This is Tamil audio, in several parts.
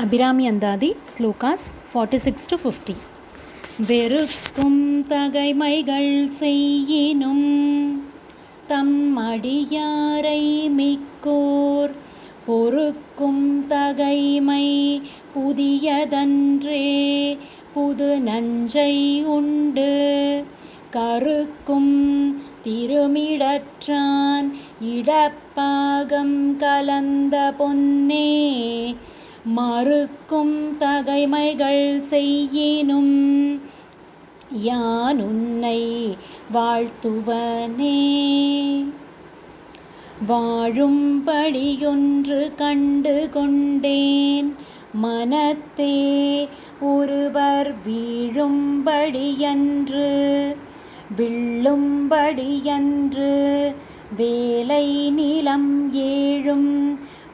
அபிராமி அந்தாதி ஸ்லோகாஸ் 46-50. வெறுக்கும் தகைமைகள் செய்யினும் தம் அடியாரை மிக்கோர் பொறுக்கும் தகைமை புதியதன்றே புது நஞ்சை உண்டு கருக்கும் திருமிடற்றான் இடப்பாகம் கலந்த பொன்னே மறுக்கும் தகைமைகள் செய்யினும் யான் உன்னை வாழ்த்துவனே. வாழும்படியொன்று கண்டு கொண்டேன் மனத்தே ஒருவர் வீழும்படியன்று வில்லும்படியன்று வேலை நிலம் ஏழும்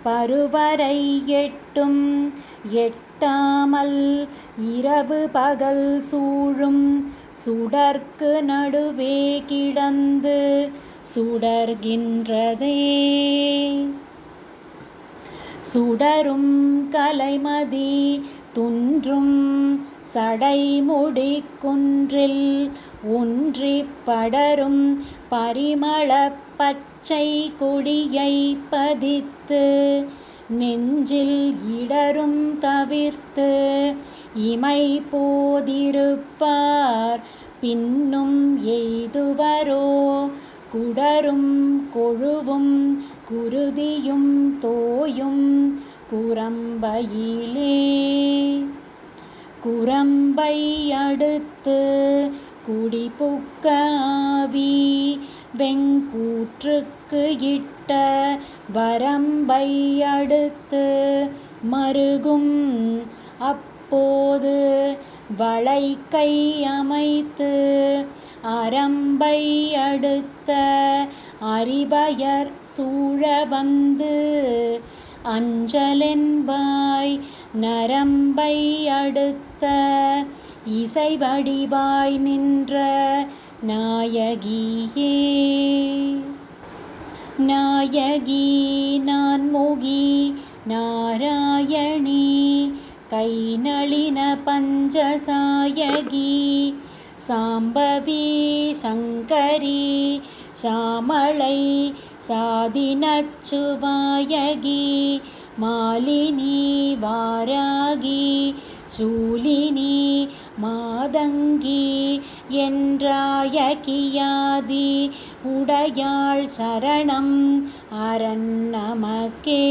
பருவரை எட்டும் எட்டாமல் இரவு பகல் சூழும் சுடர்க்கு நடுவே கிடந்து சுடர்கின்றதே. சுடரும் கலைமதி துன்றும் சடைமுடி குன்றில் ஒன்றிப் படரும் பரிமள பச்சை கொடியை பதித்து நெஞ்சில் இடரும் தவிர்த்து இமை போதிருப்பார் பின்னும் எய்துவரோ குடரும் கொழுவும் குருதியும் தோயும் குரம்பையிலே. குரம்பை அடுத்து குடிபுக்க ஆவி வெங்கூற்றுக்கு இட்ட வரம்பை அடுத்து மருகும் அப்போது வளைக்கை அமைத்து அரம்பை அடுத்த அறிபயர் சூழ வந்து அஞ்சலென்பாய் நரம்பை அடுத்த இசைவடிவாய் நின்ற நாயகியே. நாயகி நான்முகி நாராயணி கைநளின பஞ்சசாயகி சாம்பவி சங்கரி சாமளை சாதினச்சுவாயகி மாலினி வாராகி சூலினி மாதங்கி என்றாயகியாதி உடையாள் சரணம் அரண் நமக்கே.